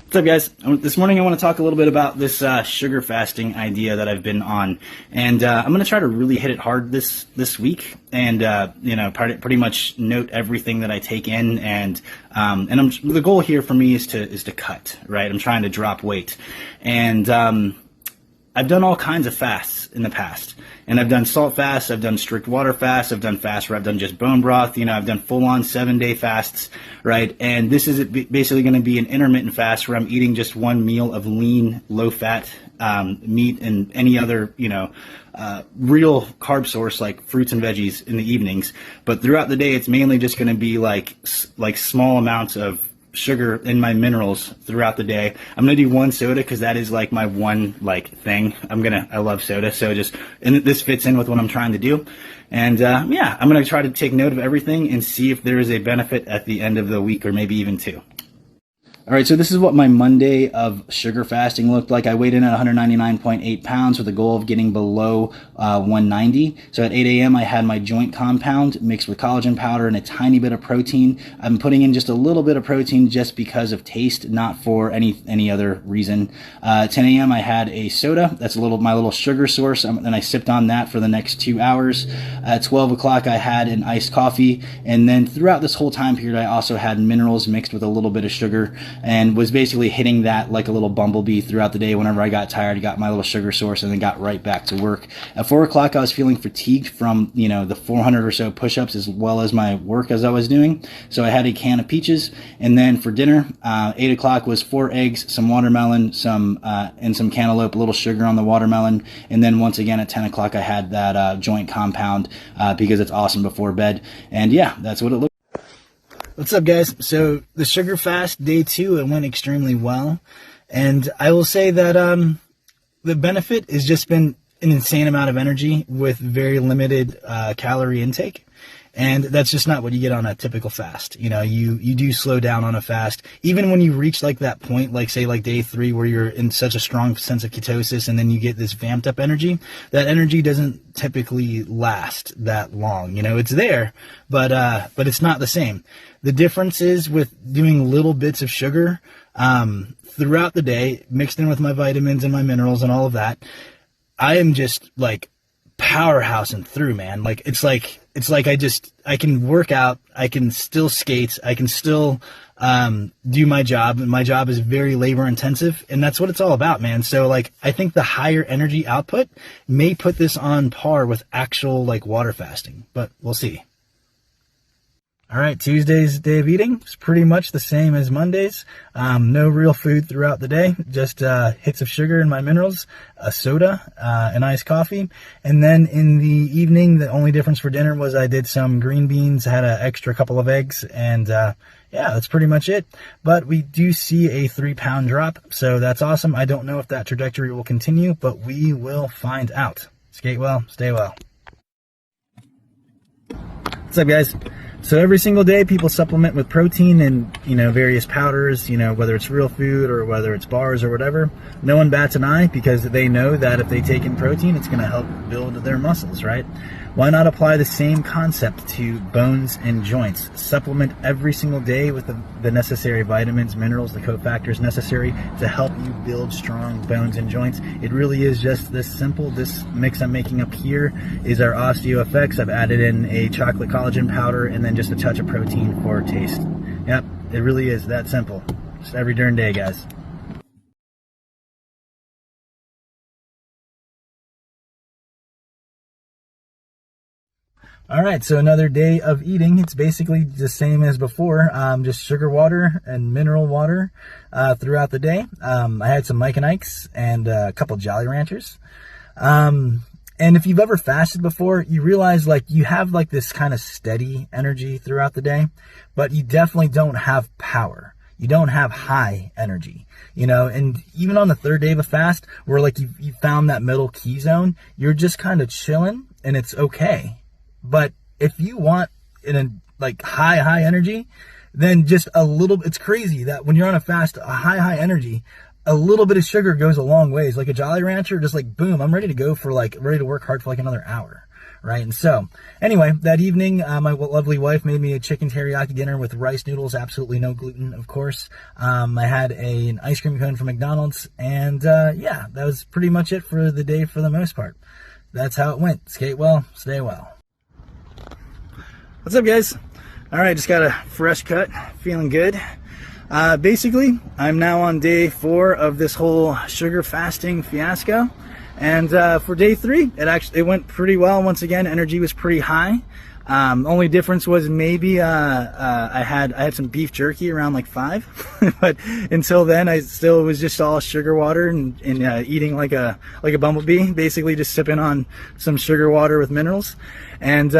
What's up, guys? This morning I want to talk a little bit about this sugar fasting idea that I've been on, and I'm going to try to really hit it hard this week, and pretty much note everything that I take in, and the goal here for me is to cut, right? I'm trying to drop weight, and I've done all kinds of fasts in the past. And I've done salt fasts, I've done strict water fasts, I've done fasts where I've done just bone broth, I've done full-on 7-day fasts, right? And this is basically going to be an intermittent fast where I'm eating just one meal of lean, low-fat meat and any other, real carb source like fruits and veggies in the evenings. But throughout the day, it's mainly just going to be like small amounts of sugar in my minerals throughout the day. I'm gonna do one soda because that is like my one thing. I love soda, so this fits in with what I'm trying to do. And I'm gonna try to take note of everything and see if there is a benefit at the end of the week, or maybe even two. All right, so this is what my Monday of sugar fasting looked like. I weighed in at 199.8 pounds with a goal of getting below 190. So at 8 a.m. I had my joint compound mixed with collagen powder and a tiny bit of protein. I'm putting in just a little bit of protein just because of taste, not for any other reason. 10 a.m. I had a soda. That's my little sugar source, and I sipped on that for the next 2 hours. At 12 o'clock I had an iced coffee, and then throughout this whole time period I also had minerals mixed with a little bบof sugar, and was basically hitting that like a little bumblebee throughout the day. Whenever I got tired, I got my little sugar source and then got right back to work. At 4 o'clock, I was feeling fatigued from, the 400 or so push-ups as well as my work as I was doing. So I had a can of peaches. And then for dinner, 8 o'clock was 4 eggs, some watermelon, and some cantaloupe, a little sugar on the watermelon. And then once again at 10 o'clock, I had that joint compound because it's awesome before bed. And yeah, that's what it looked like. What's up, guys? So the sugar fast day 2, it went extremely well, and I will say that the benefit has just been an insane amount of energy with very limited calorie intake. And that's just not what you get on a typical fast. You do slow down on a fast. Even when you reach that point, say day 3, where you're in such a strong sense of ketosis and then you get this vamped up energy, that energy doesn't typically last that long. It's there, but it's not the same. The difference is with doing little bits of sugar throughout the day, mixed in with my vitamins and my minerals and all of that, I am just powerhousing through, man. It's like I can work out, I can still skate, I can still do my job, and my job is very labor intensive, and that's what it's all about, man. So I think the higher energy output may put this on par with actual water fasting, but we'll see. All right, Tuesday's day of eating is pretty much the same as Monday's. No real food throughout the day, just hits of sugar in my minerals, a soda, an iced coffee. And then in the evening, the only difference for dinner was I did some green beans, had an extra couple of eggs, and yeah, that's pretty much it. But we do see a 3-pound drop, so that's awesome. I don't know if that trajectory will continue, but we will find out. Skate well, stay well. What's up, guys? So every single day people supplement with protein and, various powders, whether it's real food or whether it's bars or whatever. No one bats an eye because they know that if they take in protein, it's going to help build their muscles, right? Why not apply the same concept to bones and joints? Supplement every single day with the necessary vitamins, minerals, the cofactors necessary to help you build strong bones and joints. It really is just this simple. This mix I'm making up here is our OsteoFX. I've added in a chocolate collagen powder and then just a touch of protein for taste. Yep, it really is that simple. Just every darn day, guys. All right, so another day of eating. It's basically the same as before, just sugar water and mineral water throughout the day. I had some Mike and Ike's and a couple Jolly Ranchers. And if you've ever fasted before, you realize you have this kind of steady energy throughout the day, but you definitely don't have power. You don't have high energy, and even on the 3rd day of a fast where you found that middle key zone, you're just kind of chilling and it's okay. But if you want high energy, then just a little, it's crazy that when you're on a fast, a high energy, a little bit of sugar goes a long ways. Like a Jolly Rancher, just boom, I'm ready to go for ready to work hard for another hour, right? And so, anyway, that evening, my lovely wife made me a chicken teriyaki dinner with rice noodles, absolutely no gluten, of course. I had an ice cream cone from McDonald's, and yeah, that was pretty much it for the day for the most part. That's how it went. Skate well, stay well. What's up, guys? All right, just got a fresh cut, feeling good. Basically, I'm now on day 4 of this whole sugar fasting fiasco. And for day 3, it went pretty well. Once again, energy was pretty high. Only difference was maybe I had some beef jerky around like 5, but until then I still was just all sugar water and eating like a bumblebee, basically just sipping on some sugar water with minerals. And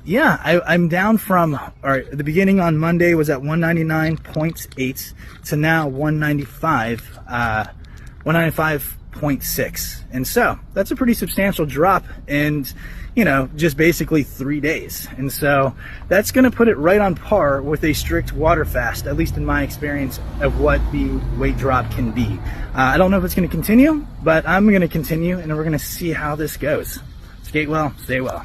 yeah, I'm down from, all right, the beginning on Monday was at 199.8 to now 195.6, and so that's a pretty substantial drop in, you know, just basically 3 days. And so that's going to put it right on par with a strict water fast, at least in my experience of what the weight drop can be. I don't know if it's going to continue, but I'm going to continue, and we're going to see how this goes. Skate well, stay well.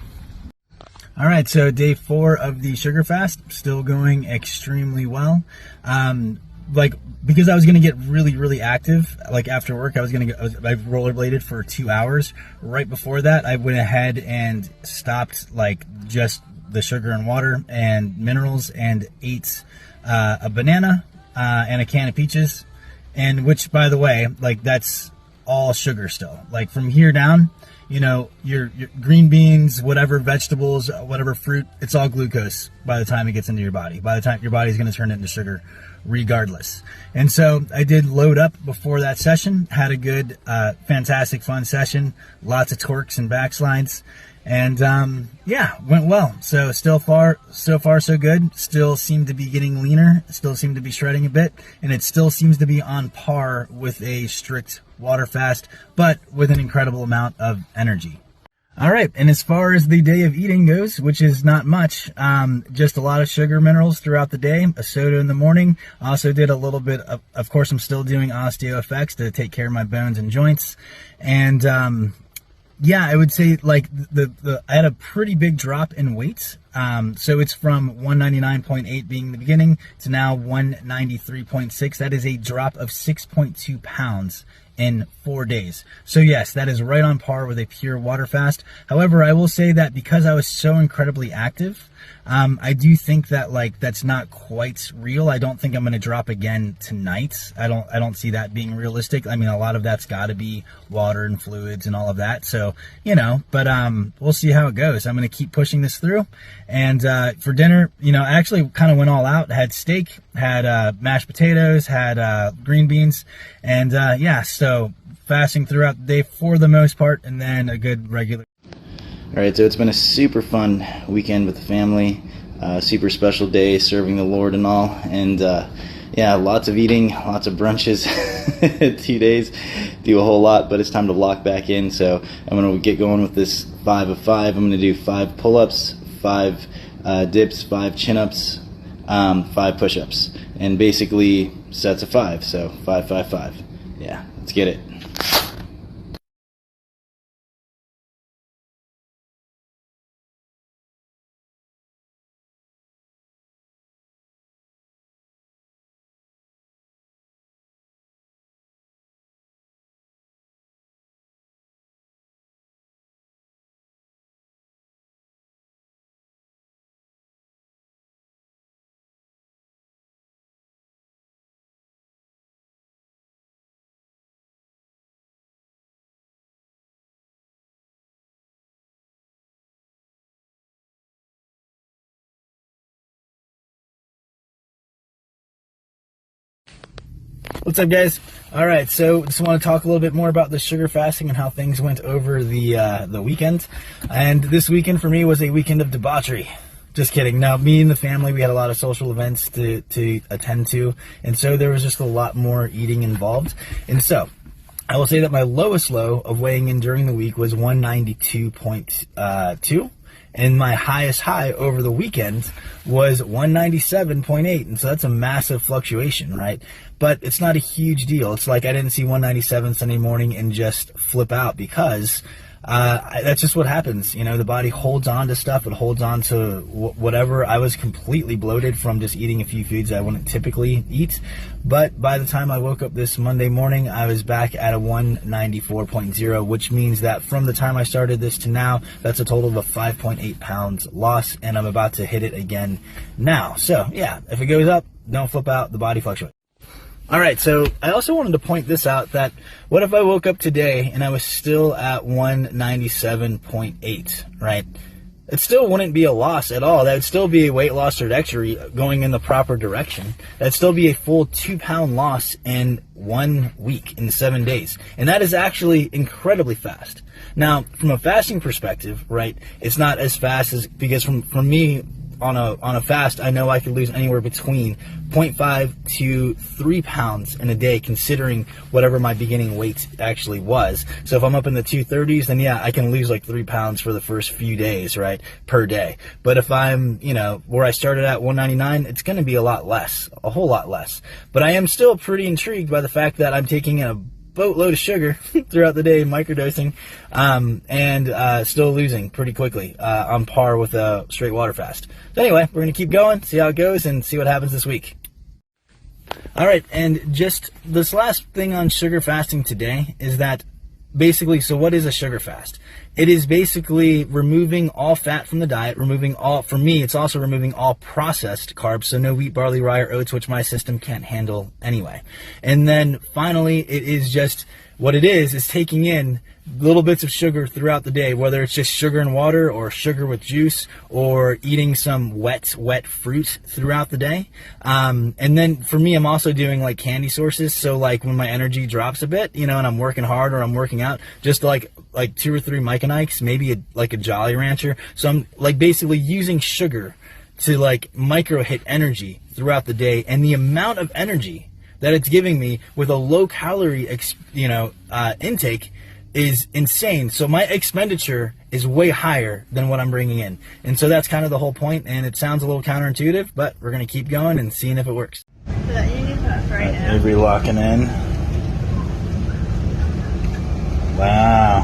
All right, so day 4 of the sugar fast, still going extremely well. Like, because I was going to get really active, like after work, I rollerbladed for 2 hours. Right before that, I went ahead and stopped like just the sugar and water and minerals and ate a banana and a can of peaches. And which, by the way, like that's all sugar still. Like from here down, you know, your green beans, whatever vegetables, whatever fruit, it's all glucose by the time it gets into your body. By the time your body's going to turn it into sugar regardless. And so I did load up before that session, had a good, fantastic, fun session, lots of torques and backslides, and yeah, went well. So so far so good. Still seem to be getting leaner, still seem to be shredding a bit, and it still seems to be on par with a strict water fast, but with an incredible amount of energy. All right, and as far as the day of eating goes, which is not much, just a lot of sugar minerals throughout the day, a soda in the morning. Also did a little bit of course, I'm still doing OsteoFX to take care of my bones and joints. And yeah, I would say like I had a pretty big drop in weight. So it's from 199.8 being the beginning to now 193.6. That is a drop of 6.2 pounds in 4 days. So yes, that is right on par with a pure water fast. However, I will say that because I was so incredibly active, I do think that like that's not quite real. I don't think I'm going to drop again tonight. I don't see that being realistic. I mean, a lot of that's got to be water and fluids and all of that. So, you know, but we'll see how it goes. I'm going to keep pushing this through. And for dinner, you know, I actually kind of went all out. Had steak, had mashed potatoes, had green beans, and yeah, so fasting throughout the day for the most part, and then a good regular. All right, so it's been a super fun weekend with the family, super special day serving the Lord and all, and yeah, lots of eating, lots of brunches, 2 days, do a whole lot, but it's time to lock back in. So I'm going to get going with this 5 of 5. I'm going to do 5 pull-ups, 5 dips, 5 chin-ups, 5 push-ups, and basically sets of 5, so 5, 5, 5. Yeah, let's get it. What's up, guys? All right, so just want to talk a little bit more about the sugar fasting and how things went over the weekend. And this weekend for me was a weekend of debauchery. Just kidding. Now, me and the family, we had a lot of social events to attend to, and so there was just a lot more eating involved. And so I will say that my lowest low of weighing in during the week was 192.2. And my highest high over the weekend was 197.8. And so that's a massive fluctuation, right? But it's not a huge deal. It's like I didn't see 197 Sunday morning and just flip out, because that's just what happens. You know, the body holds on to stuff. It holds on to whatever. I was completely bloated from just eating a few foods I wouldn't typically eat. But by the time I woke up this Monday morning, I was back at a 194.0, which means that from the time I started this to now, that's a total of 5.8 pounds loss, and I'm about to hit it again now. So yeah, if it goes up, don't flip out, the body fluctuates. All right, so I also wanted to point this out, that what if I woke up today and I was still at 197.8, right? It still wouldn't be a loss at all. That would still be a weight loss trajectory going in the proper direction. That'd still be a full 2-pound loss in 1 week, in 7 days. And that is actually incredibly fast. Now, from a fasting perspective, right, it's not as fast as, because for me, on a fast, I know I could lose anywhere between 0.5 to 3 pounds in a day, considering whatever my beginning weight actually was. So if I'm up in the 230s, then yeah, I can lose like 3 pounds for the first few days, right, per day. But if I'm, you know, where I started at 199, it's going to be a lot less, a whole lot less. But I am still pretty intrigued by the fact that I'm taking a boatload of sugar throughout the day, microdosing, and still losing pretty quickly, on par with a straight water fast. So anyway, we're going to keep going, see how it goes, and see what happens this week. All right, and just this last thing on sugar fasting today is that basically, so what is a sugar fast? It is basically removing all fat from the diet, removing all, for me, it's also removing all processed carbs, so no wheat, barley, rye, or oats, which my system can't handle anyway. And then finally, it is just, what it is taking in little bits of sugar throughout the day, whether it's just sugar and water or sugar with juice or eating some wet fruit throughout the day. And then for me, I'm also doing like candy sources. So like when my energy drops a bit, you know, and I'm working hard or I'm working out, just like 2 or 3 Mike and Ikes, maybe like a Jolly Rancher. So I'm like basically using sugar to like micro hit energy throughout the day, and the amount of energy that it's giving me with a low calorie, intake is insane. So my expenditure is way higher than what I'm bringing in. And so that's kind of the whole point, and it sounds a little counterintuitive, but we're going to keep going and seeing if it works. Avery locking in. Wow.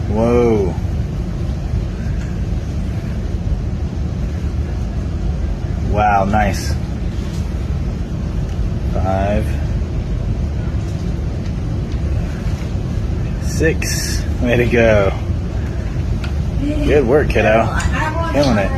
Whoa. Wow, nice. 5, 6. Way to go. Good work, kiddo. Killing it.